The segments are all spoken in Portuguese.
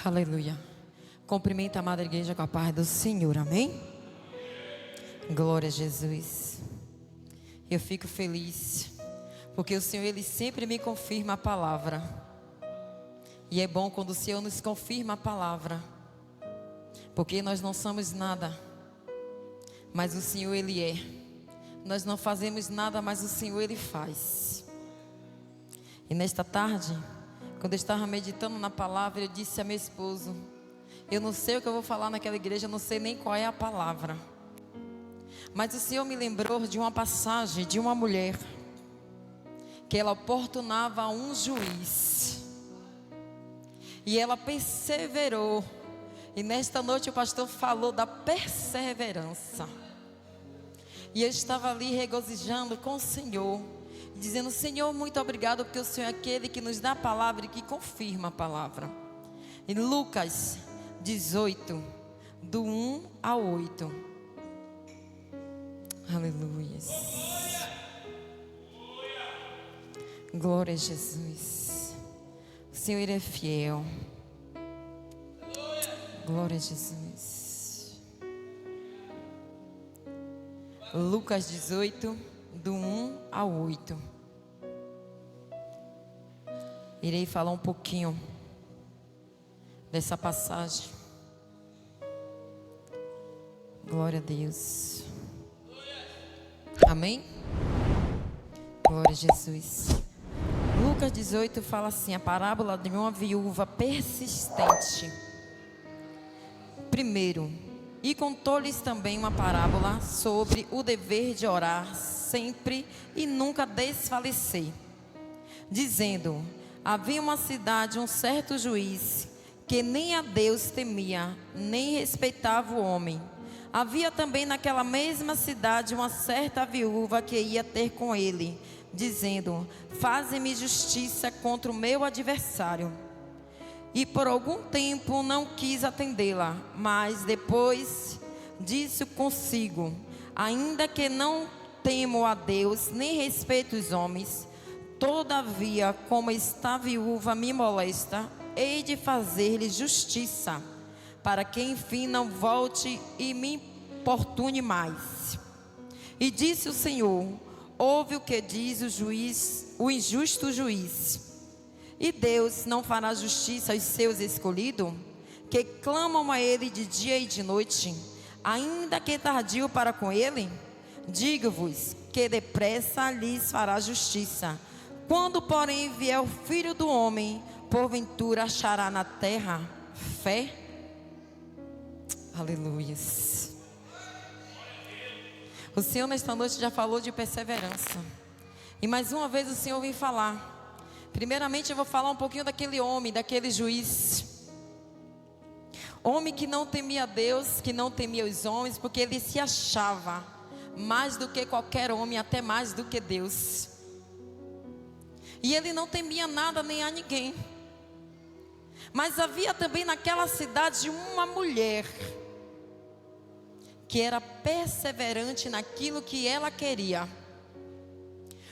Aleluia. Cumprimento a amada igreja com a paz do Senhor, amém? Glória a Jesus. Eu fico feliz, porque o Senhor, Ele sempre me confirma a palavra. E é bom quando o Senhor nos confirma a palavra, porque nós não somos nada, mas o Senhor, Ele é. Nós não fazemos nada, mas o Senhor, Ele faz. E nesta tarde, quando eu estava meditando na palavra, eu disse a meu esposo: eu não sei o que eu vou falar naquela igreja, eu não sei nem qual é a palavra. Mas o Senhor me lembrou de uma passagem de uma mulher que ela oportunava um juiz. E ela perseverou. E nesta noite o pastor falou da perseverança. E eu estava ali regozijando com o Senhor, dizendo: Senhor, muito obrigado, porque o Senhor é aquele que nos dá a palavra e que confirma a palavra. Em Lucas 18, do 1 ao 8. Aleluia. Glória a Jesus. O Senhor é fiel. Glória a Jesus. Lucas 18, do 1 ao 8. Irei falar um pouquinho dessa passagem. Glória a Deus. Amém? Glória a Jesus. Lucas 18 fala assim: a parábola de uma viúva persistente. Primeiro, e contou-lhes também uma parábola sobre o dever de orar sempre e nunca desfalecer, dizendo: havia uma cidade um certo juiz que nem a Deus temia, nem respeitava o homem. Havia também naquela mesma cidade uma certa viúva que ia ter com ele, dizendo: faze-me justiça contra o meu adversário. E por algum tempo não quis atendê-la, mas depois disse consigo: ainda que não temo a Deus, nem respeito os homens, todavia, como esta viúva me molesta, hei de fazer-lhe justiça, para que enfim não volte e me importune mais. E disse o Senhor: ouve o que diz o injusto juiz. E Deus não fará justiça aos seus escolhidos, que clamam a Ele de dia e de noite, ainda que tardio para com Ele? Digo-vos que depressa lhes fará justiça. Quando, porém, vier o Filho do Homem, porventura achará na terra fé? Aleluia. O Senhor nesta noite já falou de perseverança. E mais uma vez o Senhor vem falar. Primeiramente eu vou falar um pouquinho daquele homem, daquele juiz. Homem que não temia Deus, que não temia os homens, porque ele se achava mais do que qualquer homem, até mais do que Deus. E ele não temia nada nem a ninguém. Mas havia também naquela cidade uma mulher que era perseverante naquilo que ela queria.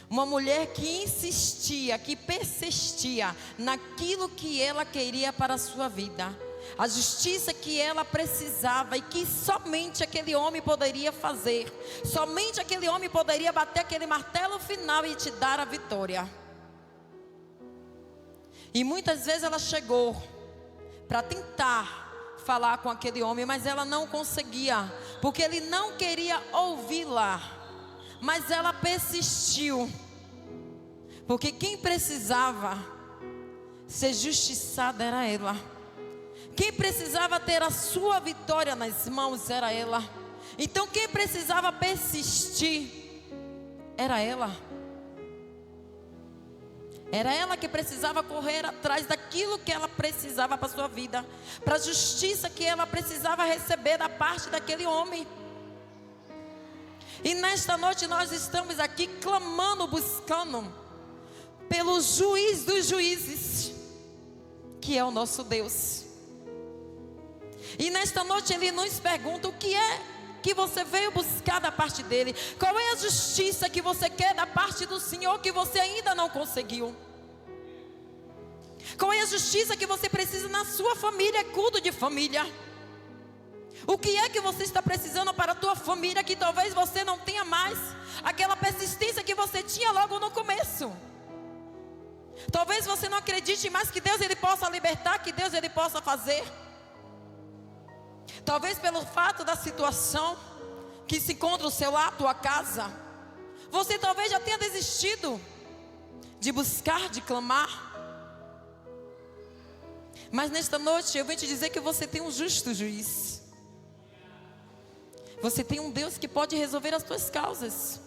Uma mulher que insistia, que persistia naquilo que ela queria para a sua vida. A justiça que ela precisava e que somente aquele homem poderia fazer. Somente aquele homem poderia bater aquele martelo final e te dar a vitória. E muitas vezes ela chegou para tentar falar com aquele homem, mas ela não conseguia, porque ele não queria ouvi-la. Mas ela persistiu, porque quem precisava ser justiçada era ela. Quem precisava ter a sua vitória nas mãos era ela. Então quem precisava persistir era ela. Era ela que precisava correr atrás daquilo que ela precisava para a sua vida, para a justiça que ela precisava receber da parte daquele homem. E nesta noite nós estamos aqui clamando, buscando pelo juiz dos juízes, que é o nosso Deus. E nesta noite Ele nos pergunta: o que é que você veio buscar da parte dEle? Qual é a justiça que você quer da parte do Senhor que você ainda não conseguiu? Qual é a justiça que você precisa na sua família? É culto de família. O que é que você está precisando para a tua família que talvez você não tenha mais aquela persistência que você tinha logo no começo? Talvez você não acredite mais que Deus ele possa libertar, que Deus ele possa fazer. Talvez pelo fato da situação que se encontra o seu lar, a tua casa, você talvez já tenha desistido de buscar, de clamar. Mas nesta noite eu venho te dizer que você tem um justo juiz. Você tem um Deus que pode resolver as tuas causas.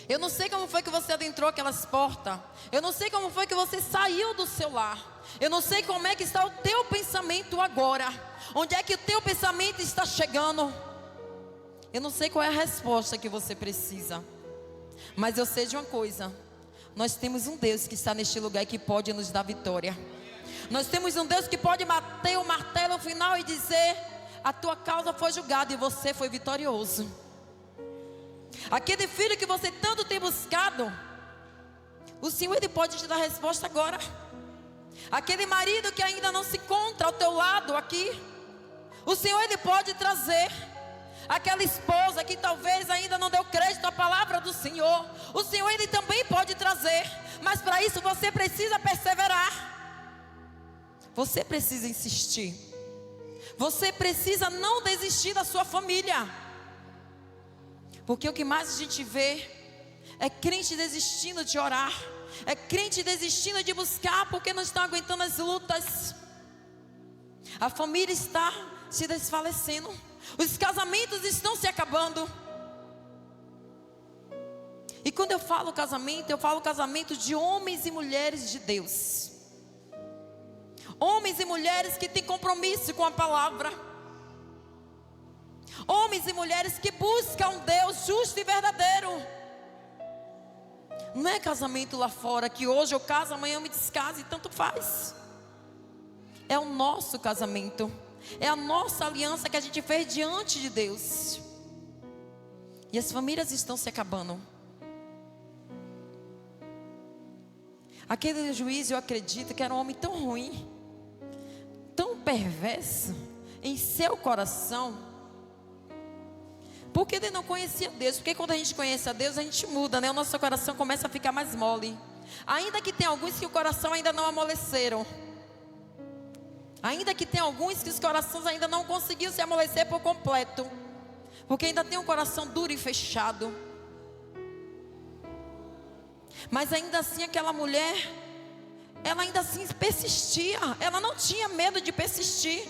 Eu não sei como foi que você adentrou aquelas portas. Eu não sei como foi que você saiu do seu lar. Eu não sei como é que está o teu pensamento agora. Onde é que o teu pensamento está chegando? Eu não sei qual é a resposta que você precisa. Mas eu sei de uma coisa. Nós temos um Deus que está neste lugar e que pode nos dar vitória. Nós temos um Deus que pode bater o martelo final e dizer: a tua causa foi julgada e você foi vitorioso. Aquele filho que você tanto tem buscado, o Senhor ele pode te dar resposta agora. Aquele marido que ainda não se encontra ao teu lado aqui, o Senhor ele pode trazer. Aquela esposa que talvez ainda não deu crédito à palavra do Senhor, o Senhor ele também pode trazer. Mas para isso você precisa perseverar. Você precisa insistir. Você precisa não desistir da sua família. Porque o que mais a gente vê é crente desistindo de orar. É crente desistindo de buscar porque não estão aguentando as lutas. A família está se desfalecendo. Os casamentos estão se acabando. E quando eu falo casamento de homens e mulheres de Deus. Homens e mulheres que têm compromisso com a palavra. Homens e mulheres que buscam um Deus justo e verdadeiro. Não é casamento lá fora que hoje eu caso, amanhã eu me descaso e tanto faz. É o nosso casamento. É a nossa aliança que a gente fez diante de Deus. E as famílias estão se acabando. Aquele juiz, eu acredito que era um homem tão ruim, tão perverso em seu coração, porque ele não conhecia Deus. Porque quando a gente conhece a Deus, a gente muda, né? O nosso coração começa a ficar mais mole. Ainda que tem alguns que o coração ainda não amoleceram. Ainda que tem alguns que os corações ainda não conseguiram se amolecer por completo. Porque ainda tem um coração duro e fechado. Mas ainda assim aquela mulher, ela ainda assim persistia. Ela não tinha medo de persistir.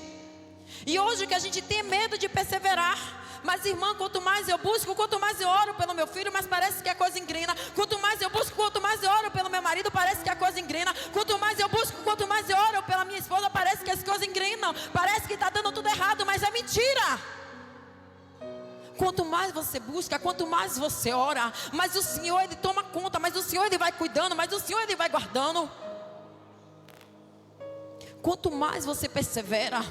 E hoje que a gente tem medo de perseverar. Mas irmã, quanto mais eu busco, quanto mais eu oro pelo meu filho, mas parece que a coisa engrena. Quanto mais eu busco, quanto mais eu oro pelo meu marido, parece que a coisa engrena. Quanto mais eu busco, quanto mais eu oro pela minha esposa, parece que as coisas engrenam. Parece que está dando tudo errado, mas é mentira. Quanto mais você busca, quanto mais você ora, mas o Senhor ele toma conta, mas o Senhor ele vai cuidando, mas o Senhor ele vai guardando. Quanto mais você persevera,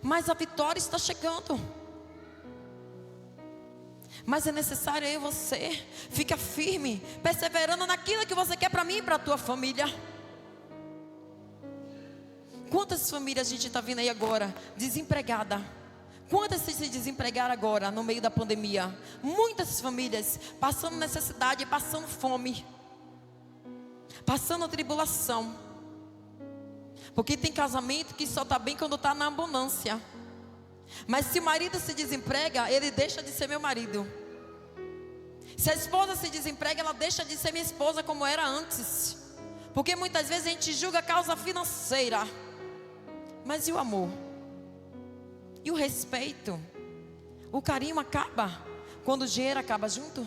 mais a vitória está chegando. Mas é necessário eu e você ficar firme, perseverando naquilo que você quer para mim e para a tua família. Quantas famílias a gente está vendo aí agora desempregada? Quantas se desempregaram agora no meio da pandemia? Muitas famílias passando necessidade, passando fome, passando tribulação. Porque tem casamento que só está bem quando está na abundância. Mas se o marido se desemprega, ele deixa de ser meu marido. Se a esposa se desemprega, ela deixa de ser minha esposa como era antes. Porque muitas vezes a gente julga a causa financeira. Mas e o amor? E o respeito? O carinho acaba quando o dinheiro acaba junto?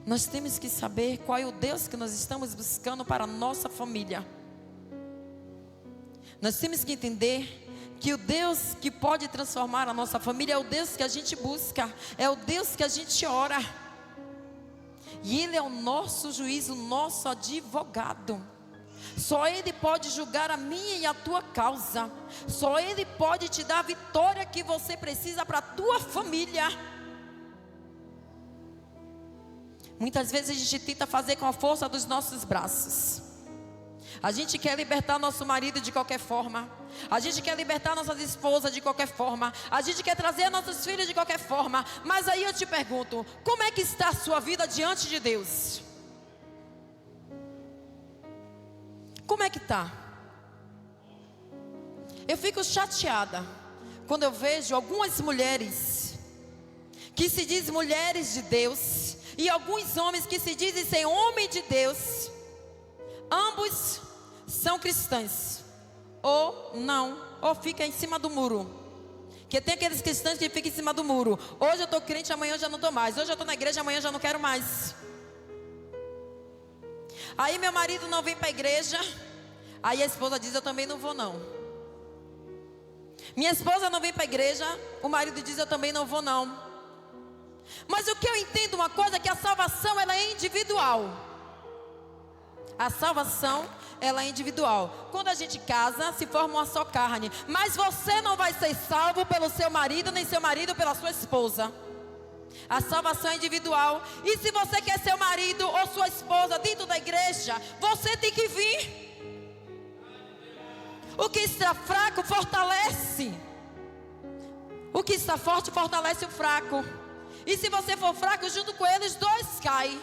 Nós temos que saber qual é o Deus que nós estamos buscando para a nossa família. Nós temos que entender que o Deus que pode transformar a nossa família é o Deus que a gente busca, é o Deus que a gente ora. E Ele é o nosso juiz, o nosso advogado. Só Ele pode julgar a minha e a tua causa. Só Ele pode te dar a vitória que você precisa para a tua família. Muitas vezes a gente tenta fazer com a força dos nossos braços. A gente quer libertar nosso marido de qualquer forma. A gente quer libertar nossas esposas de qualquer forma. A gente quer trazer nossos filhos de qualquer forma. Mas aí eu te pergunto, como é que está a sua vida diante de Deus? Como é que está? Eu fico chateada quando eu vejo algumas mulheres que se dizem mulheres de Deus e alguns homens que se dizem ser homem de Deus. Ambos são cristãos, ou não, ou fica em cima do muro. Porque tem aqueles cristãos que ficam em cima do muro. Hoje eu estou crente, amanhã eu já não estou mais. Hoje eu estou na igreja, amanhã eu já não quero mais. Aí meu marido não vem para a igreja. Aí a esposa diz, eu também não vou não. Minha esposa não vem para a igreja. O marido diz, eu também não vou não. Mas o que eu entendo uma coisa é que a salvação ela é individual. A salvação, ela é individual. Quando a gente casa, se forma uma só carne. Mas você não vai ser salvo pelo seu marido, nem seu marido pela sua esposa. A salvação é individual. E se você quer seu marido ou sua esposa dentro da igreja, você tem que vir. O que está fraco fortalece. O que está forte fortalece o fraco. E se você for fraco, junto com eles, dois caem.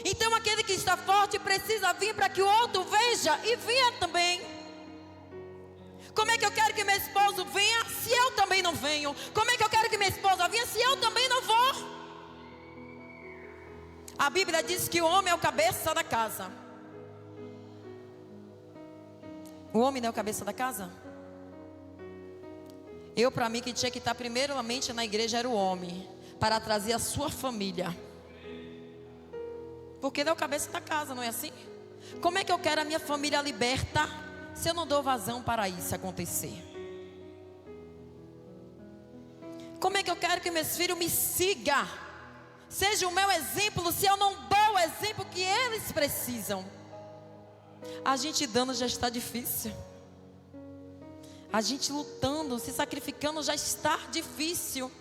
Então aquele que está forte precisa vir para que o outro veja e venha também. Como é que eu quero que meu esposo venha se eu também não venho? Como é que eu quero que minha esposa venha se eu também não vou? A Bíblia diz que o homem é o cabeça da casa. O homem não é o cabeça da casa? Para mim, quem tinha que estar primeiramente na igreja era o homem, para trazer a sua família. Porque ele é o cabeça da casa, não é assim? Como é que eu quero a minha família liberta se eu não dou vazão para isso acontecer? Como é que eu quero que meus filhos me sigam? Seja o meu exemplo se eu não dou o exemplo que eles precisam. A gente dando já está difícil. A gente lutando, se sacrificando já está difícil.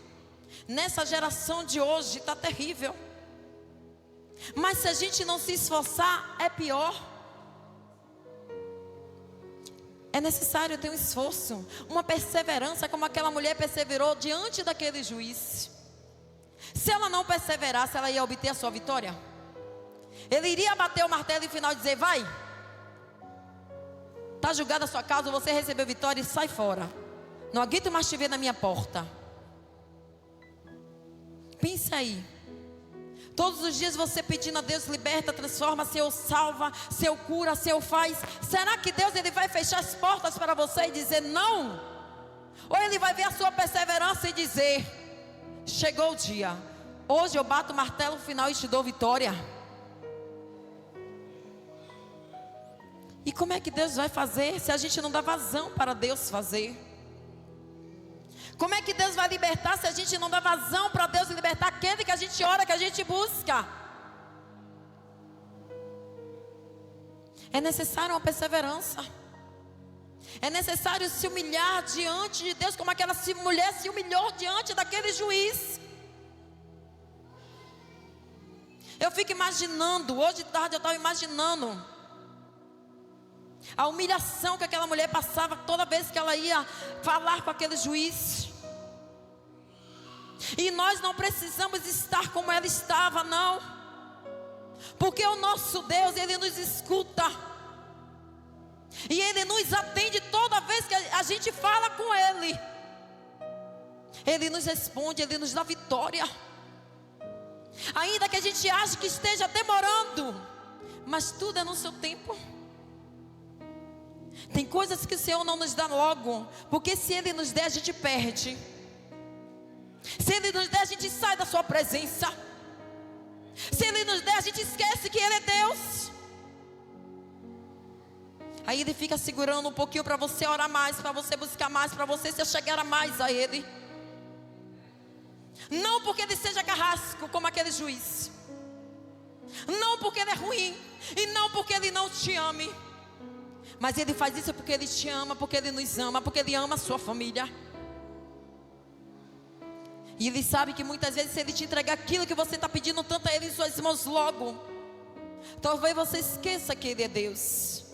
Nessa geração de hoje está terrível. Mas se a gente não se esforçar, é pior. É necessário ter um esforço, uma perseverança, como aquela mulher perseverou diante daquele juiz. Se ela não perseverasse, ela ia obter a sua vitória. Ele iria bater o martelo e no final dizer, vai, está julgada a sua causa, você recebeu vitória e sai fora. Não aguento mais te ver na minha porta. Pense aí. Todos os dias você pedindo a Deus, liberta, transforma, Senhor, salva, Senhor, cura, Senhor, faz. Será que Deus ele vai fechar as portas para você e dizer não? Ou Ele vai ver a sua perseverança e dizer, chegou o dia, hoje eu bato o martelo no final e te dou vitória. E como é que Deus vai fazer se a gente não dá vazão para Deus fazer? Como é que Deus vai libertar se a gente não dá vazão para Deus libertar aquele que a gente ora, que a gente busca? É necessário uma perseverança. É necessário se humilhar diante de Deus, como aquela mulher se humilhou diante daquele juiz. Eu fico imaginando, hoje de tarde eu estava imaginando a humilhação que aquela mulher passava toda vez que ela ia falar com aquele juiz. E nós não precisamos estar como ela estava, não. Porque o nosso Deus, Ele nos escuta. E Ele nos atende toda vez que a gente fala com Ele. Ele nos responde, Ele nos dá vitória. Ainda que a gente ache que esteja demorando, mas tudo é no seu tempo. Tem coisas que o Senhor não nos dá logo, porque se Ele nos der, a gente perde. Se Ele nos der, a gente sai da sua presença. Se Ele nos der, a gente esquece que Ele é Deus. Aí Ele fica segurando um pouquinho para você orar mais, para você buscar mais, para você se chegar mais a Ele. Não porque Ele seja carrasco como aquele juiz, não porque Ele é ruim, e não porque Ele não te ame. Mas Ele faz isso porque Ele te ama, porque Ele nos ama, porque Ele ama a sua família. E Ele sabe que muitas vezes, se Ele te entregar aquilo que você está pedindo tanto a Ele em suas mãos logo, talvez você esqueça que Ele é Deus.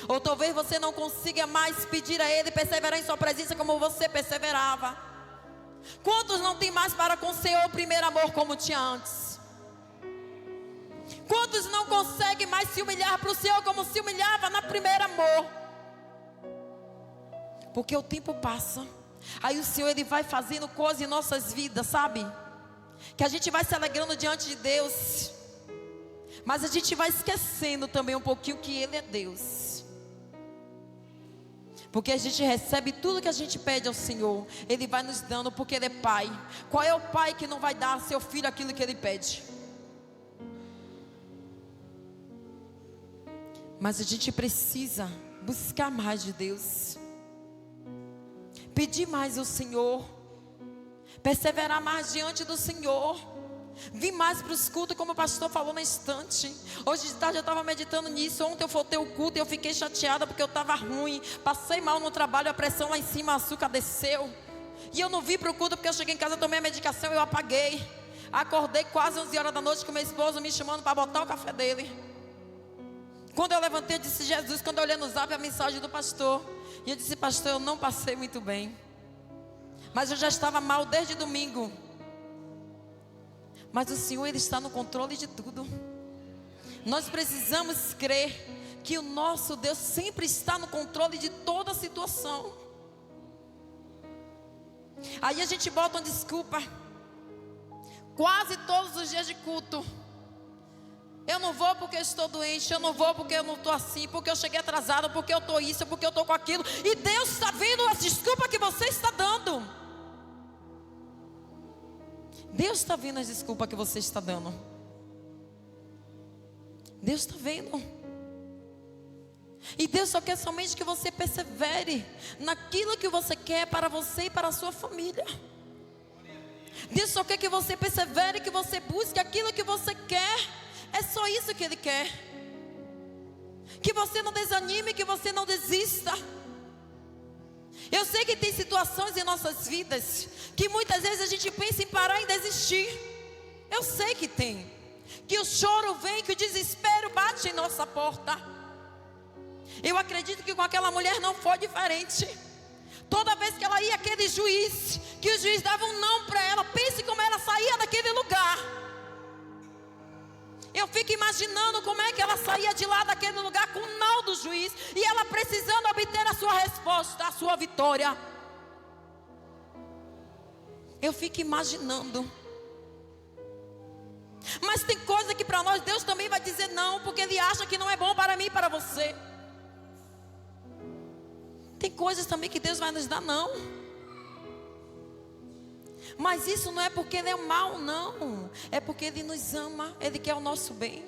Ou talvez você não consiga mais pedir a Ele, perseverar em sua presença como você perseverava. Quantos não tem mais para com o Senhor o primeiro amor como tinha antes? Quantos não conseguem mais se humilhar para o Senhor como se humilhava na primeira amor? Porque o tempo passa. Aí o Senhor, Ele vai fazendo coisas em nossas vidas, sabe? Que a gente vai se alegrando diante de Deus, mas a gente vai esquecendo também um pouquinho que Ele é Deus. Porque a gente recebe tudo que a gente pede ao Senhor, Ele vai nos dando, porque Ele é Pai. Qual é o pai que não vai dar ao seu filho aquilo que Ele pede? Mas a gente precisa buscar mais de Deus, pedir mais ao Senhor, perseverar mais diante do Senhor, vir mais para os cultos, como o pastor falou na instante. Hoje de tarde eu estava meditando nisso. Ontem eu faltei o culto e eu fiquei chateada porque eu estava ruim, passei mal no trabalho, a pressão lá em cima, o açúcar desceu, e eu não vim para o culto porque eu cheguei em casa, tomei a medicação e eu apaguei. Acordei quase 11 horas da noite com meu esposo me chamando para botar o café dele. Quando eu levantei, eu disse: Jesus. Quando eu olhei no zap a mensagem do pastor, e eu disse: pastor, eu não passei muito bem, mas eu já estava mal desde domingo. Mas o Senhor, Ele está no controle de tudo. Nós precisamos crer que o nosso Deus sempre está no controle de toda a situação. Aí a gente bota uma desculpa. Quase todos os dias de culto: eu não vou porque eu estou doente, eu não vou porque eu não estou assim, porque eu cheguei atrasado, porque eu estou isso, porque eu estou com aquilo. E Deus está vendo as desculpas que você está dando. Deus está vendo as desculpas que você está dando. Deus está vendo. E Deus só quer somente que você persevere naquilo que você quer para você e para a sua família. Deus só quer que você persevere, que você busque aquilo que você quer. É só isso que Ele quer. Que você não desanime, que você não desista. Eu sei que tem situações em nossas vidas que muitas vezes a gente pensa em parar e desistir. Eu sei que tem. Que o choro vem, que o desespero bate em nossa porta. Eu acredito que com aquela mulher não foi diferente. Toda vez que ela ia àquele juiz, que o juiz dava um não para ela, pense como ela saía daquele lugar. Eu fico imaginando como é que ela saía de lá daquele lugar com o não do juiz, e ela precisando obter a sua resposta, a sua vitória. Eu fico imaginando. Mas tem coisa que para nós Deus também vai dizer não, porque Ele acha que não é bom para mim e para você. Tem coisas também que Deus vai nos dar não. Mas isso não é porque Ele é mau, não. É porque Ele nos ama, Ele quer o nosso bem.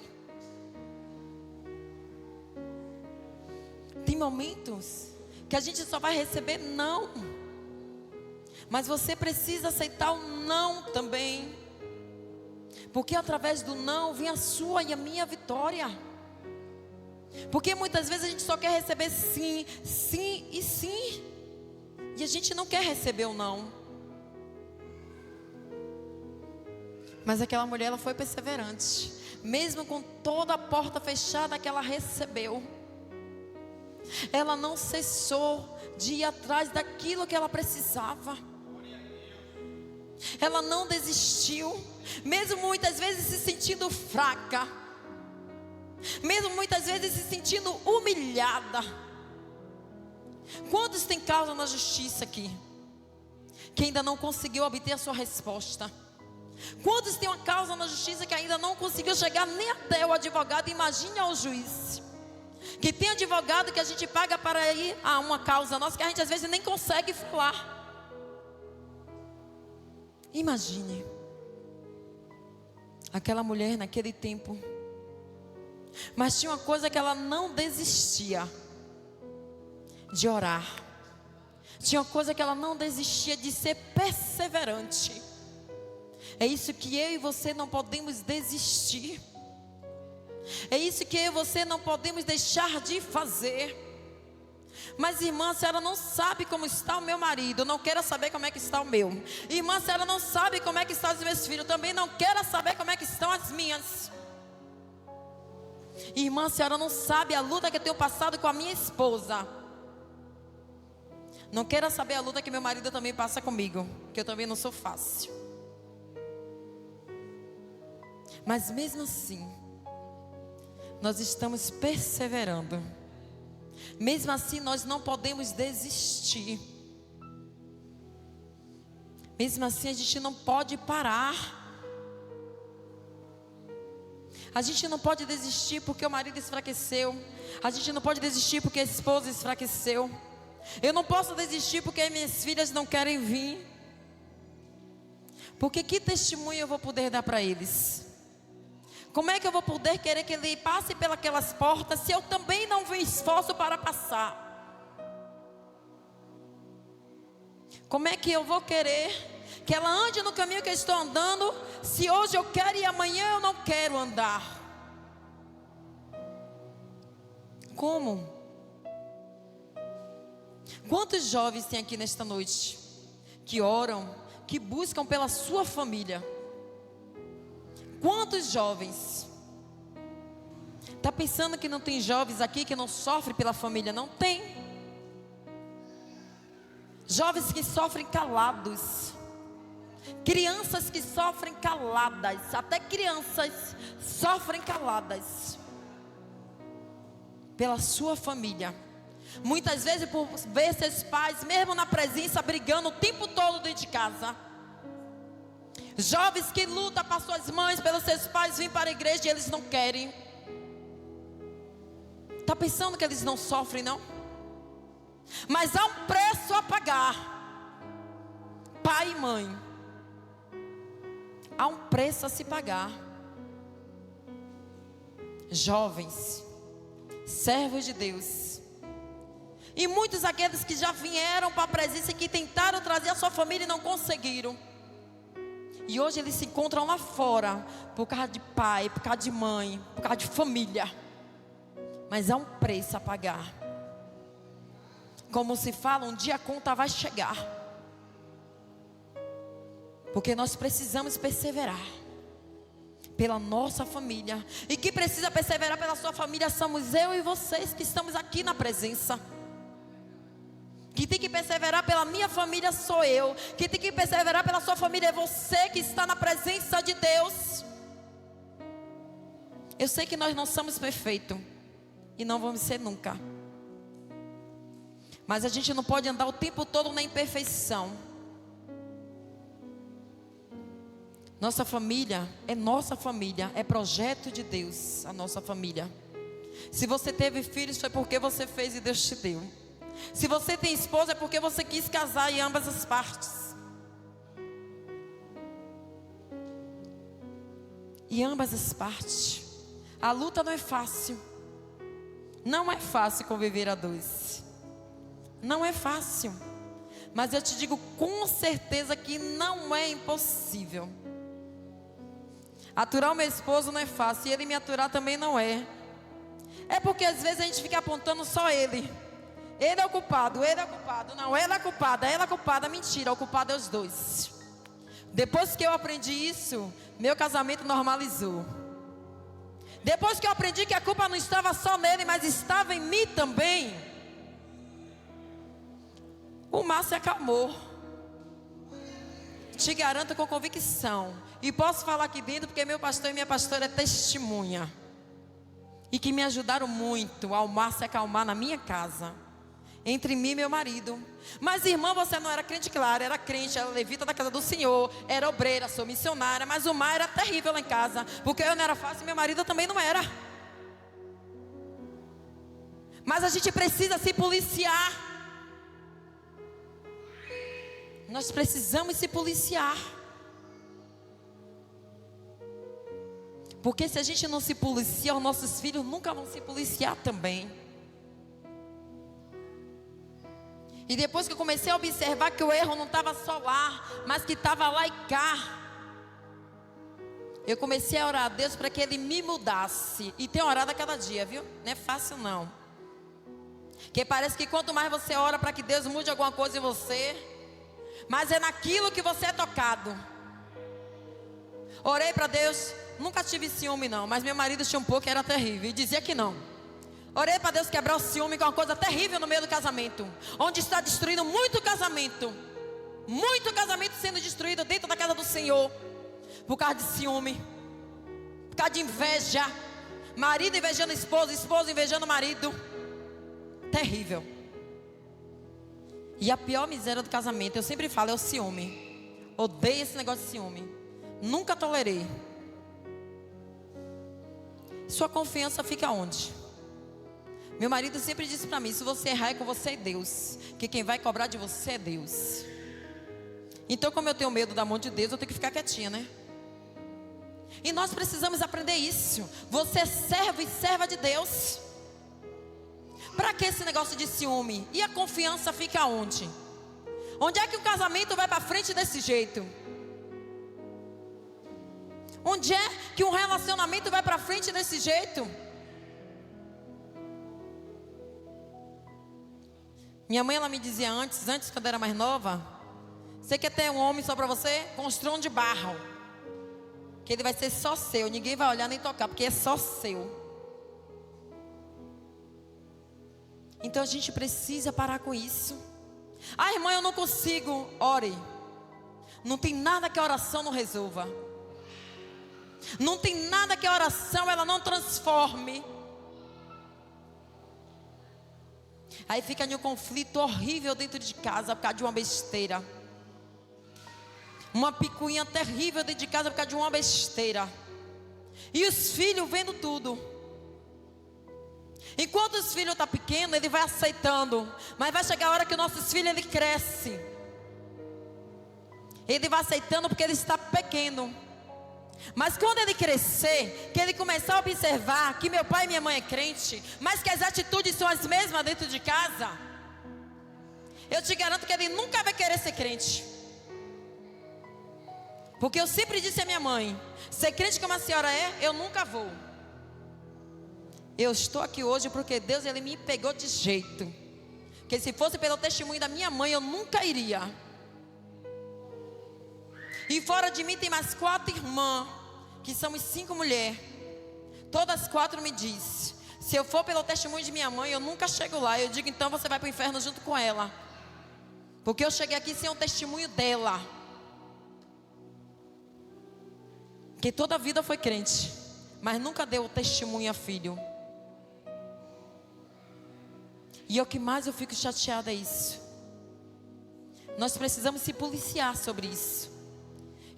Tem momentos que a gente só vai receber não, mas você precisa aceitar o não também, porque através do não vem a sua e a minha vitória. Porque muitas vezes a gente só quer receber sim, sim e sim, e a gente não quer receber o não. Mas aquela mulher, ela foi perseverante, mesmo com toda a porta fechada que ela recebeu. Ela não cessou de ir atrás daquilo que ela precisava. Ela não desistiu, mesmo muitas vezes se sentindo fraca, mesmo muitas vezes se sentindo humilhada. Quantos tem causa na justiça aqui que ainda não conseguiu obter a sua resposta? Quantos tem uma causa na justiça que ainda não conseguiu chegar nem até o advogado? Imagine ao juiz. Que tem advogado que a gente paga para ir a uma causa nossa, que a gente às vezes nem consegue falar. Imagine aquela mulher naquele tempo. Mas tinha uma coisa que ela não desistia de orar. Tinha uma coisa que ela não desistia de ser perseverante. É isso que eu e você não podemos desistir. É isso que eu e você não podemos deixar de fazer. Mas irmã, a senhora não sabe como está o meu marido, não quero saber como é que está o meu. Irmã, a senhora não sabe como é que estão os meus filhos, também não quero saber como é que estão as minhas. Irmã, a senhora não sabe a luta que eu tenho passado com a minha esposa. Não quero saber a luta que meu marido também passa comigo, que eu também não sou fácil. Mas mesmo assim, nós estamos perseverando. Mesmo assim, nós não podemos desistir. Mesmo assim, a gente não pode parar. A gente não pode desistir porque o marido enfraqueceu. A gente não pode desistir porque a esposa enfraqueceu. Eu não posso desistir porque minhas filhas não querem vir. Porque que testemunho eu vou poder dar para eles? Como é que eu vou poder querer que ele passe pelas portas se eu também não me esforço para passar? Como é que eu vou querer que ela ande no caminho que eu estou andando, se hoje eu quero e amanhã eu não quero andar? Como? Quantos jovens tem aqui nesta noite que oram, que buscam pela sua família? Quantos jovens? Está pensando que não tem jovens aqui que não sofrem pela família? Não tem. Jovens que sofrem calados. Crianças que sofrem caladas. Até crianças sofrem caladas pela sua família. Muitas vezes por ver seus pais, mesmo na presença, brigando o tempo todo dentro de casa. Jovens que lutam para suas mães, pelos seus pais, vêm para a igreja e eles não querem. Está pensando que eles não sofrem, não? Mas há um preço a pagar. Pai e mãe, há um preço a se pagar. Jovens, servos de Deus, e muitos aqueles que já vieram para a presença e que tentaram trazer a sua família e não conseguiram. E hoje eles se encontram lá fora por causa de pai, por causa de mãe, por causa de família. Mas há um preço a pagar. Como se fala, um dia a conta vai chegar. Porque nós precisamos perseverar pela nossa família. E quem precisa perseverar pela sua família somos eu e vocês que estamos aqui na presença. Que tem que perseverar pela minha família sou eu. Que tem que perseverar pela sua família é você que está na presença de Deus. Eu sei que nós não somos perfeitos e não vamos ser nunca. Mas a gente não pode andar o tempo todo na imperfeição. Nossa família, é projeto de Deus, a nossa família. Se você teve filhos foi porque você fez e Deus te deu. Se você tem esposa é porque você quis casar em ambas as partes. E ambas as partes. A luta não é fácil. Não é fácil conviver a dois. Não é fácil. Mas eu te digo com certeza que não é impossível. Aturar o meu esposo não é fácil. E ele me aturar também não é. É porque às vezes a gente fica apontando só ele. Ele é o culpado, ele é o culpado. Não, ela é a culpada. Mentira, o culpado é os dois. Depois que eu aprendi isso, meu casamento normalizou. Depois que eu aprendi que a culpa não estava só nele, mas estava em mim também, o mar se acalmou. Te garanto com convicção. E posso falar aqui dentro porque meu pastor e minha pastora é testemunha. E que me ajudaram muito ao mar se acalmar na minha casa. Entre mim e meu marido. Mas irmã, você não era crente? Claro, era crente, era levita da casa do Senhor, era obreira, sou missionária. Mas o mar era terrível lá em casa, porque eu não era fácil e meu marido também não era. Mas a gente precisa se policiar. Nós precisamos se policiar. Porque se a gente não se policiar, os nossos filhos nunca vão se policiar também. E depois que eu comecei a observar que o erro não estava só lá, mas que estava lá e cá, eu comecei a orar a Deus para que Ele me mudasse. E tenho orado a cada dia, viu? Não é fácil não. Que parece que quanto mais você ora para que Deus mude alguma coisa em você, mas é naquilo que você é tocado. Orei para Deus, nunca tive ciúme não, mas meu marido tinha um pouco e era terrível, e dizia que não. Orei para Deus quebrar o ciúme, que é uma coisa terrível no meio do casamento, onde está destruindo muito casamento sendo destruído dentro da casa do Senhor, por causa de ciúme, por causa de inveja, marido invejando esposa, esposa invejando marido, terrível. E a pior miséria do casamento, eu sempre falo, é o ciúme. Odeio esse negócio de ciúme, nunca tolerei. Sua confiança fica onde? Meu marido sempre disse para mim, se você errar é com você e Deus, que quem vai cobrar de você é Deus. Então, como eu tenho medo da mão de Deus, eu tenho que ficar quietinha, né? E nós precisamos aprender isso. Você é servo e serva de Deus. Para que esse negócio de ciúme? E a confiança fica onde? Onde é que o casamento vai para frente desse jeito? Onde é que um relacionamento vai para frente desse jeito? Minha mãe, ela me dizia antes quando eu era mais nova, você quer ter um homem só para você? Construa um de barro, que ele vai ser só seu, ninguém vai olhar nem tocar, porque é só seu. Então a gente precisa parar com isso. Ah, irmã, eu não consigo. Ore. Não tem nada que a oração não resolva. Não tem nada que a oração ela não transforme. Aí fica em um conflito horrível dentro de casa por causa de uma besteira. Uma picuinha terrível dentro de casa por causa de uma besteira. E os filhos vendo tudo. Enquanto os filhos estão pequenos, ele vai aceitando. Mas vai chegar a hora que os nossos filhos, ele cresce. Ele vai aceitando porque ele está pequeno. Mas quando ele crescer, que ele começar a observar que meu pai e minha mãe é crente, mas que as atitudes são as mesmas dentro de casa, eu te garanto que ele nunca vai querer ser crente. Porque eu sempre disse à minha mãe, ser crente como a senhora é, eu nunca vou. Eu estou aqui hoje porque Deus, ele me pegou de jeito. Porque se fosse pelo testemunho da minha mãe, eu nunca iria. E fora de mim tem mais 4 irmãs, que somos 5 mulheres. Todas 4 me dizem, se eu for pelo testemunho de minha mãe, eu nunca chego lá. Eu digo, então você vai para o inferno junto com ela. Porque eu cheguei aqui sem o testemunho dela. Que toda a vida foi crente, mas nunca deu o testemunho a filho. E o que mais eu fico chateada é isso. Nós precisamos se policiar sobre isso.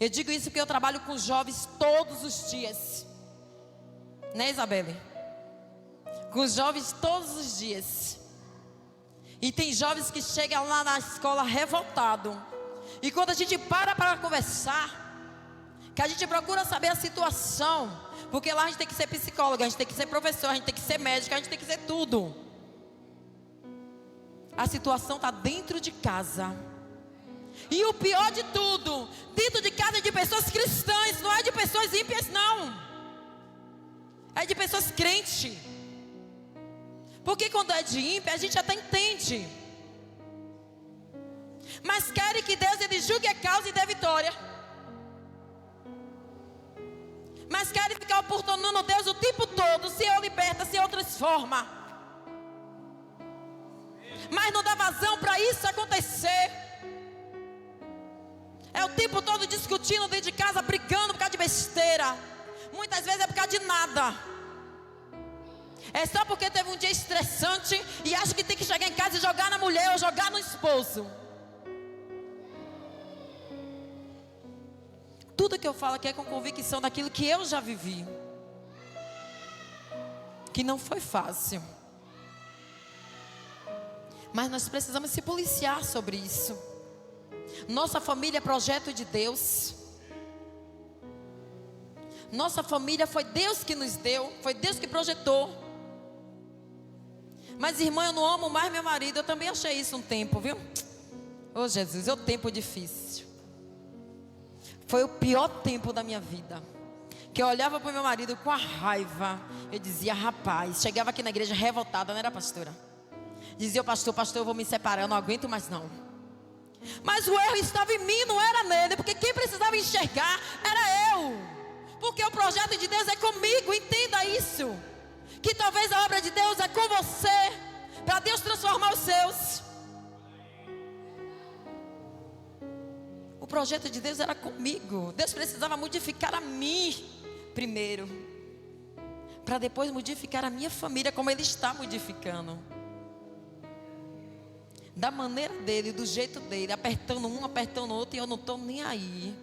Eu digo isso porque eu trabalho com jovens todos os dias. Né, Isabelle? Com jovens todos os dias. E tem jovens que chegam lá na escola revoltado. E quando a gente para conversar, que a gente procura saber a situação, porque lá a gente tem que ser psicóloga, a gente tem que ser professor, a gente tem que ser médico, a gente tem que ser tudo. A situação está dentro de casa. E o pior de tudo, dentro de casa é de pessoas cristãs, não é de pessoas ímpias não. É de pessoas crentes. Porque quando é de ímpio, a gente até entende. Mas querem que Deus, ele julgue a causa e dê vitória. Mas querem ficar oportunando Deus o tempo todo. Se eu liberta, se eu transforma. Mas não dá vazão para isso acontecer. É o tempo todo discutindo dentro de casa, brigando por causa de besteira. Muitas vezes é por causa de nada. É só porque teve um dia estressante e acha que tem que chegar em casa e jogar na mulher ou jogar no esposo. Tudo que eu falo aqui é com convicção daquilo que eu já vivi. Que não foi fácil. Mas nós precisamos se policiar sobre isso. Nossa família é projeto de Deus. Nossa família foi Deus que nos deu, foi Deus que projetou. Mas irmã, eu não amo mais meu marido. Eu também achei isso um tempo, viu? Oh Jesus, é um tempo difícil. Foi o pior tempo da minha vida. Que eu olhava para o meu marido com a raiva. Eu dizia, rapaz, chegava aqui na igreja revoltada, não era pastora? Dizia o pastor, eu vou me separar, eu não aguento mais não. Mas o erro estava em mim, não era nele, porque quem precisava enxergar era eu. Porque o projeto de Deus é comigo, entenda isso. Que talvez a obra de Deus é com você, para Deus transformar os seus. O projeto de Deus era comigo. Deus precisava modificar a mim primeiro, para depois modificar a minha família, como Ele está modificando. Da maneira dele, do jeito dele, apertando um, apertando outro, e eu não estou nem aí.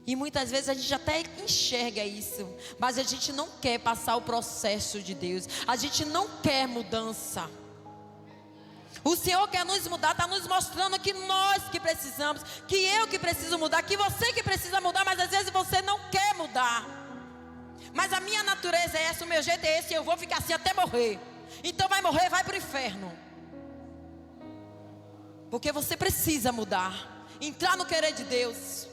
E muitas vezes a gente até enxerga isso, mas a gente não quer passar o processo de Deus. A gente não quer mudança. O Senhor quer nos mudar, está nos mostrando que nós que precisamos, que eu que preciso mudar, que você que precisa mudar, mas às vezes você não quer mudar. Mas a minha natureza é essa, o meu jeito é esse, e eu vou ficar assim até morrer. Então vai morrer, vai para o inferno. Porque você precisa mudar, entrar no querer de Deus.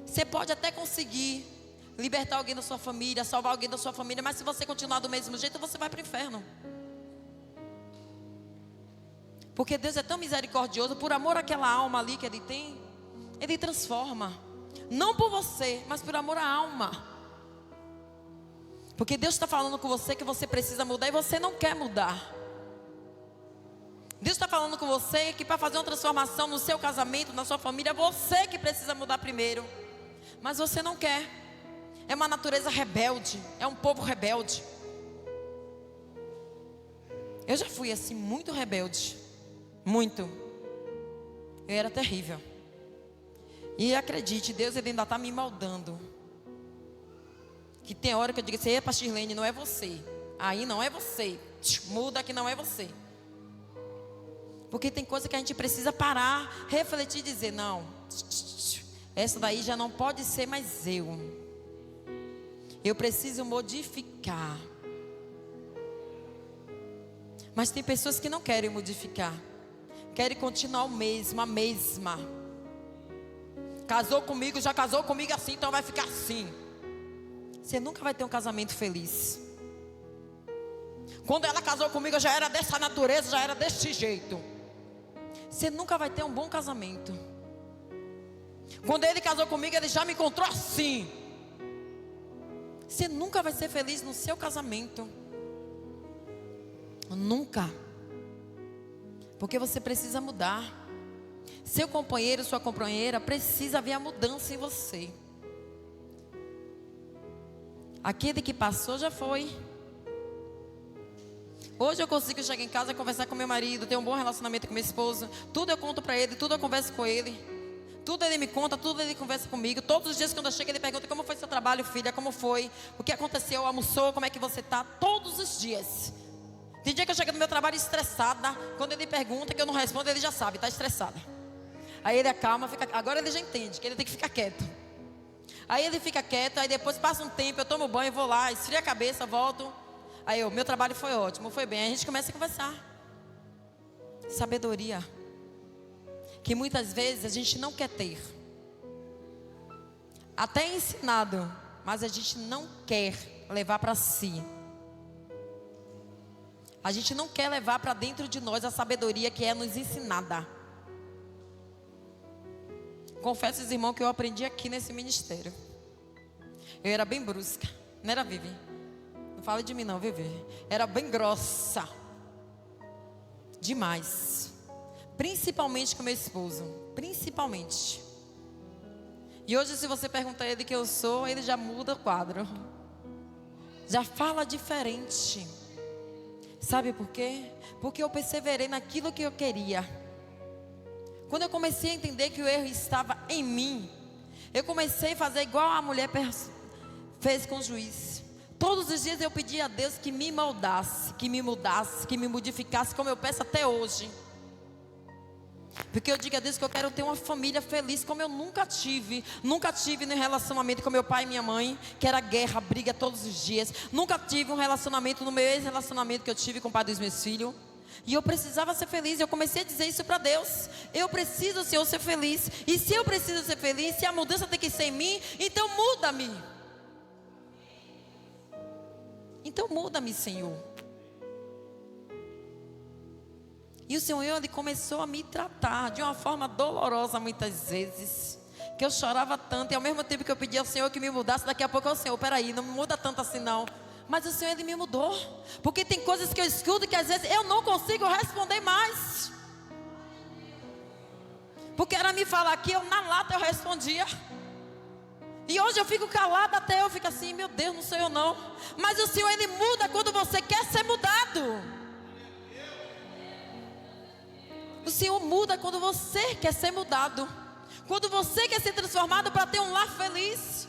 Você pode até conseguir libertar alguém da sua família, salvar alguém da sua família, mas se você continuar do mesmo jeito, você vai para o inferno. Porque Deus é tão misericordioso, por amor àquela alma ali que Ele tem, Ele transforma. Não por você, mas por amor à alma. Porque Deus está falando com você que você precisa mudar e você não quer mudar. Deus está falando com você que para fazer uma transformação no seu casamento, na sua família, é você que precisa mudar primeiro. Mas você não quer. É uma natureza rebelde, é um povo rebelde. Eu já fui assim, muito rebelde. Muito. Eu era terrível. E acredite, Deus Ele ainda está me moldando. Que tem hora que eu digo assim: epa, Shirlene, não é você. Aí não é você. Muda que não é você. Porque tem coisa que a gente precisa parar, refletir e dizer: não, essa daí já não pode ser mais eu. Eu preciso modificar. Mas tem pessoas que não querem modificar, querem continuar o mesmo, a mesma. Casou comigo, já casou comigo assim, então vai ficar assim. Você nunca vai ter um casamento feliz. Quando ela casou comigo, eu já era dessa natureza, já era desse jeito. Você nunca vai ter um bom casamento. Quando ele casou comigo, ele já me encontrou assim. Você nunca vai ser feliz no seu casamento. Nunca. Porque você precisa mudar. Seu companheiro, sua companheira precisa ver a mudança em você. Aquele que passou já foi. Hoje eu consigo chegar em casa e conversar com meu marido, ter um bom relacionamento com meu esposo. Tudo eu conto para ele, tudo eu converso com ele. Tudo ele me conta, tudo ele conversa comigo. Todos os dias quando eu chego ele pergunta: como foi seu trabalho, filha? Como foi? O que aconteceu? Almoçou? Como é que você está? Todos os dias. Tem dia que eu chego no meu trabalho estressada. Quando ele pergunta que eu não respondo, ele já sabe, está estressada. Aí ele acalma, agora ele já entende que ele tem que ficar quieto. Aí ele fica quieto, aí depois passa um tempo, eu tomo banho, vou lá, esfrio a cabeça, volto. Aí meu trabalho foi ótimo, foi bem. Aí a gente começa a conversar. Sabedoria. Que muitas vezes a gente não quer ter. Até é ensinado, mas a gente não quer levar para si. A gente não quer levar para dentro de nós a sabedoria que é nos ensinada. Confesso, irmão, que eu aprendi aqui nesse ministério. Eu era bem brusca, não era, Vivi? Não fala de mim não, Vivi. Era bem grossa. Demais. Principalmente com meu esposo. Principalmente. E hoje, se você perguntar a ele quem eu sou, ele já muda o quadro. Já fala diferente. Sabe por quê? Porque eu perseverei naquilo que eu queria. Quando eu comecei a entender que o erro estava em mim, eu comecei a fazer igual a mulher fez com o juiz. Todos os dias eu pedia a Deus que me moldasse, que me mudasse, que me modificasse, como eu peço até hoje. Porque eu digo a Deus que eu quero ter uma família feliz como eu nunca tive. Nunca tive no relacionamento com meu pai e minha mãe, que era guerra, briga todos os dias. Nunca tive um relacionamento no meu ex-relacionamento que eu tive com o pai dos meus filhos. E eu precisava ser feliz. Eu comecei a dizer isso para Deus: eu preciso, Senhor, ser feliz. E se eu preciso ser feliz, se a mudança tem que ser em mim, então muda-me. Então muda-me, Senhor. E o Senhor, Ele começou a me tratar de uma forma dolorosa muitas vezes, que eu chorava tanto, e ao mesmo tempo que eu pedia ao Senhor que me mudasse, daqui a pouco o Senhor, peraí, não me muda tanto assim não. Mas o Senhor, Ele me mudou, porque tem coisas que eu escuto que às vezes eu não consigo responder mais, porque era me falar aqui, eu na lata eu respondia. E hoje eu fico calada, até eu fico assim, meu Deus, não sou eu não. Mas o Senhor, Ele muda quando você quer ser mudado. O Senhor muda quando você quer ser mudado, quando você quer ser transformado para ter um lar feliz,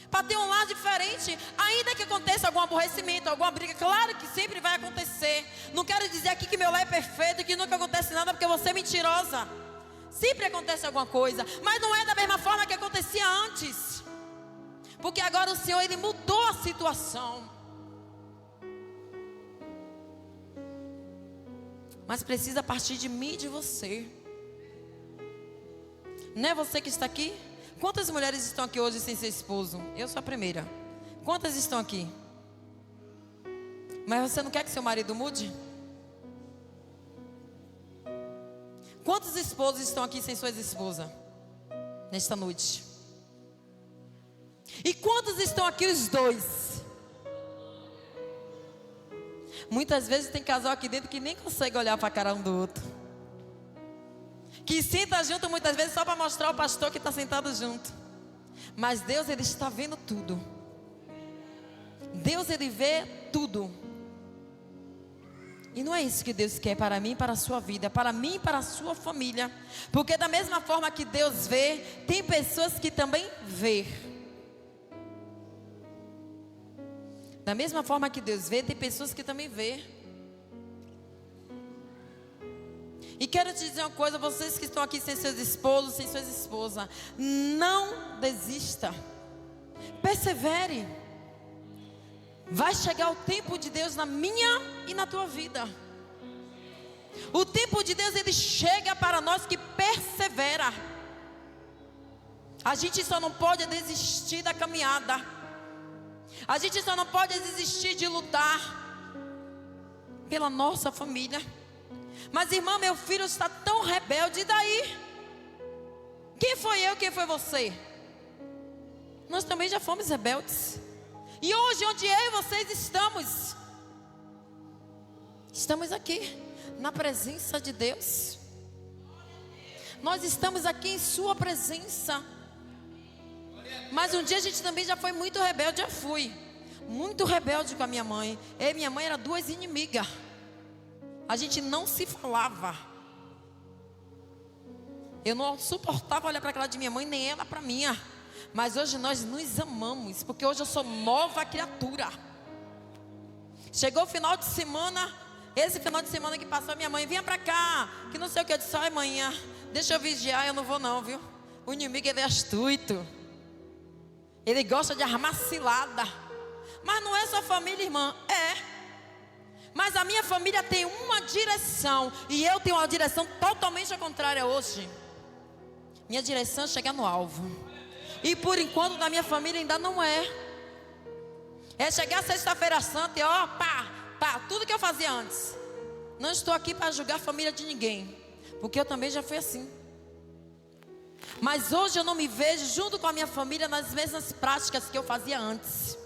para ter um lar diferente. Ainda que aconteça algum aborrecimento, alguma briga, claro que sempre vai acontecer. Não quero dizer aqui que meu lar é perfeito, que nunca acontece nada, porque você é mentirosa. Sempre acontece alguma coisa, mas não é da mesma forma que acontecia antes, porque agora o Senhor, Ele mudou a situação. Mas precisa partir de mim e de você. Não é você que está aqui? Quantas mulheres estão aqui hoje sem seu esposo? Eu sou a primeira. Quantas estão aqui? Mas você não quer que seu marido mude? Quantos esposos estão aqui sem suas esposas nesta noite? E quantos estão aqui os dois? Muitas vezes tem casal aqui dentro que nem consegue olhar para a cara um do outro, que senta junto muitas vezes só para mostrar o pastor que está sentado junto. Mas Deus, Ele está vendo tudo. Deus, Ele vê tudo. E não é isso que Deus quer para mim e para a sua vida, para mim e para a sua família. Porque da mesma forma que Deus vê, tem pessoas que também vê. Da mesma forma que Deus vê, tem pessoas que também vê. E quero te dizer uma coisa, vocês que estão aqui sem seus esposos, sem suas esposas, não desista. Persevere. Vai chegar o tempo de Deus na minha e na tua vida. O tempo de Deus, ele chega para nós que persevera. A gente só não pode desistir da caminhada. A gente só não pode desistir de lutar pela nossa família. Mas irmã, meu filho está tão rebelde, e daí? Quem foi eu, quem foi você? Nós também já fomos rebeldes. E hoje, onde eu e vocês estamos? Estamos aqui, na presença de Deus. Nós estamos aqui em sua presença. Mas um dia a gente também já foi muito rebelde, já fui muito rebelde com a minha mãe. Eu e minha mãe eram duas inimigas. A gente não se falava. Eu não suportava olhar para aquela de minha mãe, nem ela para minha. Mas hoje nós nos amamos, porque hoje eu sou nova criatura. Chegou o final de semana, esse final de semana que passou, minha mãe, vinha para cá, que não sei o que, eu disse, ai manhã, deixa eu vigiar, eu não vou não, viu? O inimigo, ele é astuto. Ele gosta de armar cilada. Mas não é só família, irmã, é. Mas a minha família tem uma direção, e eu tenho uma direção totalmente contrária hoje. Minha direção é chegar no alvo. E por enquanto na minha família ainda não é. É chegar sexta-feira santa e ó, pá, tudo que eu fazia antes. Não estou aqui para julgar a família de ninguém, porque eu também já fui assim. Mas hoje eu não me vejo junto com a minha família nas mesmas práticas que eu fazia antes.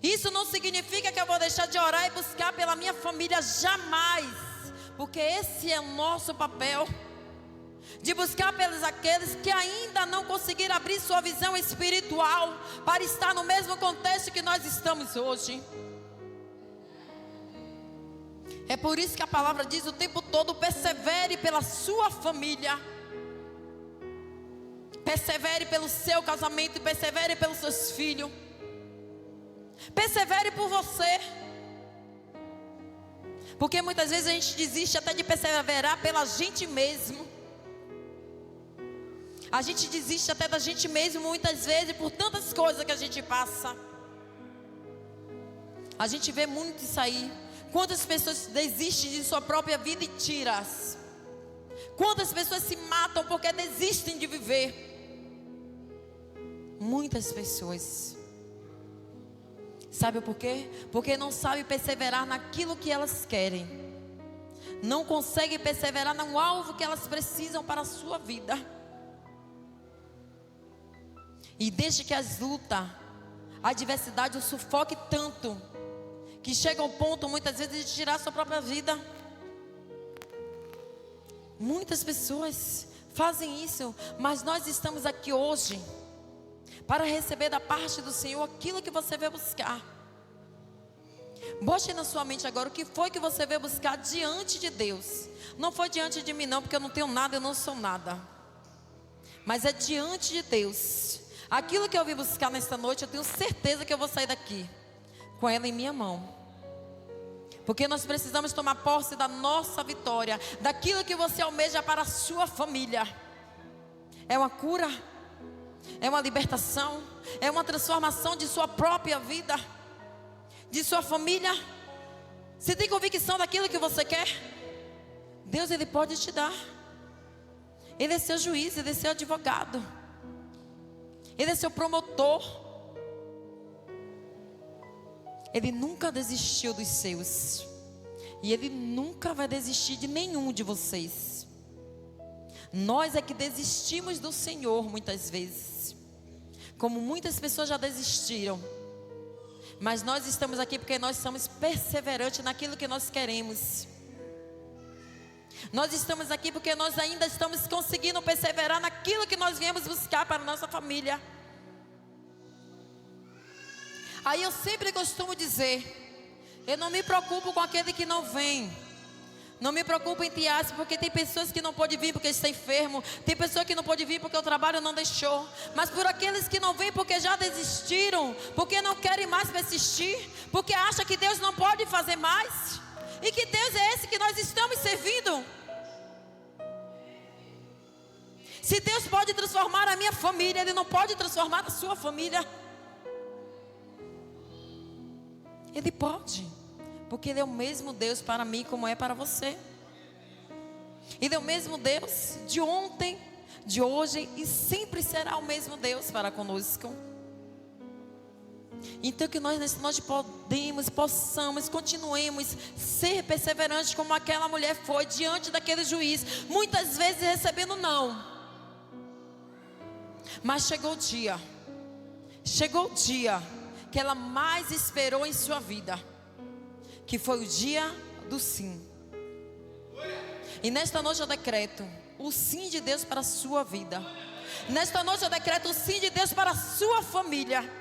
Isso não significa que eu vou deixar de orar e buscar pela minha família, jamais. Porque esse é o nosso papel, de buscar pelos aqueles que ainda não conseguiram abrir sua visão espiritual para estar no mesmo contexto que nós estamos hoje. É por isso que a palavra diz o tempo todo: persevere pela sua família, persevere pelo seu casamento e persevere pelos seus filhos. Persevere por você. Porque muitas vezes a gente desiste até de perseverar pela gente mesmo. A gente desiste até da gente mesmo muitas vezes por tantas coisas que a gente passa. A gente vê muito isso aí. Quantas pessoas desistem de sua própria vida e tiras? Quantas pessoas se matam porque desistem de viver? Muitas pessoas. Sabe por quê? Porque não sabe perseverar naquilo que elas querem. Não consegue perseverar no alvo que elas precisam para a sua vida. E desde que as lutas, a adversidade o sufoque tanto, que chega ao ponto muitas vezes de tirar a sua própria vida. Muitas pessoas fazem isso, mas nós estamos aqui hoje para receber da parte do Senhor aquilo que você veio buscar. Bote na sua mente agora o que foi que você veio buscar diante de Deus. Não foi diante de mim não, porque eu não tenho nada, eu não sou nada. Mas é diante de Deus. Aquilo que eu vim buscar nesta noite, eu tenho certeza que eu vou sair daqui com ela em minha mão. Porque nós precisamos tomar posse da nossa vitória, daquilo que você almeja para a sua família. É uma cura, é uma libertação, é uma transformação de sua própria vida, de sua família. Você tem convicção daquilo que você quer? Deus, Ele pode te dar. Ele é seu juiz, Ele é seu advogado, Ele é seu promotor. Ele nunca desistiu dos seus. E Ele nunca vai desistir de nenhum de vocês. Nós é que desistimos do Senhor muitas vezes, como muitas pessoas já desistiram. Mas nós estamos aqui porque nós somos perseverantes naquilo que nós queremos. Nós estamos aqui porque nós ainda estamos conseguindo perseverar naquilo que nós viemos buscar para a nossa família. Aí eu sempre costumo dizer, eu não me preocupo com aquele que não vem. Não me preocupo em tias, porque tem pessoas que não podem vir porque está enfermo. Tem pessoas que não podem vir porque o trabalho não deixou. Mas por aqueles que não vêm porque já desistiram, porque não querem mais persistir, porque acham que Deus não pode fazer mais. E que Deus é esse que nós estamos servindo? Se Deus pode transformar a minha família, Ele não pode transformar a sua família? Ele pode, porque Ele é o mesmo Deus para mim como é para você. Ele é o mesmo Deus de ontem, de hoje e sempre será o mesmo Deus para conosco. Então que nós possamos, continuemos ser perseverantes como aquela mulher foi diante daquele juiz, muitas vezes recebendo não. Mas chegou o dia que ela mais esperou em sua vida, que foi o dia do sim. E nesta noite eu decreto o sim de Deus para a sua vida. Nesta noite eu decreto o sim de Deus para a sua família.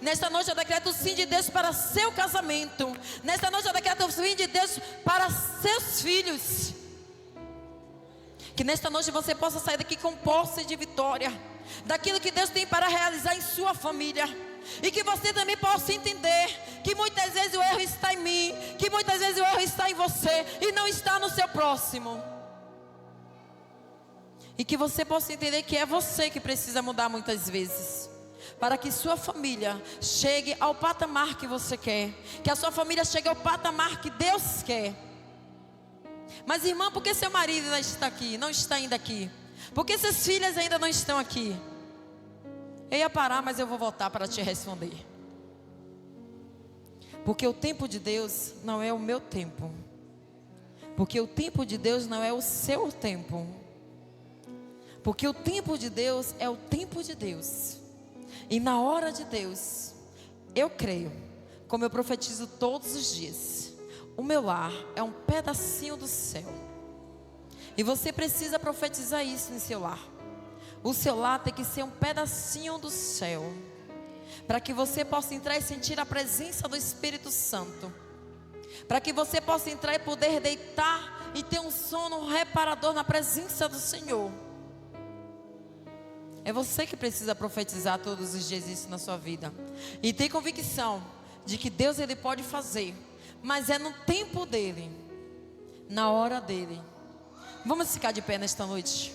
Nesta noite eu decreto o sim de Deus para seu casamento. Nesta noite eu decreto o sim de Deus para seus filhos. Que nesta noite você possa sair daqui com posse de vitória, daquilo que Deus tem para realizar em sua família. E que você também possa entender que muitas vezes o erro está em mim, que muitas vezes o erro está em você e não está no seu próximo. E que você possa entender que é você que precisa mudar muitas vezes, para que sua família chegue ao patamar que você quer, que a sua família chegue ao patamar que Deus quer. Mas irmã, por que seu marido ainda está aqui, não está ainda aqui? Por que suas filhas ainda não estão aqui? Eu ia parar, mas eu vou voltar para te responder. Porque o tempo de Deus não é o meu tempo. Porque o tempo de Deus não é o seu tempo. Porque o tempo de Deus é o tempo de Deus. E na hora de Deus, eu creio, como eu profetizo todos os dias, o meu lar é um pedacinho do céu. E você precisa profetizar isso em seu lar. O seu lar tem que ser um pedacinho do céu, para que você possa entrar e sentir a presença do Espírito Santo, para que você possa entrar e poder deitar e ter um sono reparador na presença do Senhor. É você que precisa profetizar todos os dias isso na sua vida, e ter convicção de que Deus Ele pode fazer, mas é no tempo dele, na hora dele. Vamos ficar de pé nesta noite.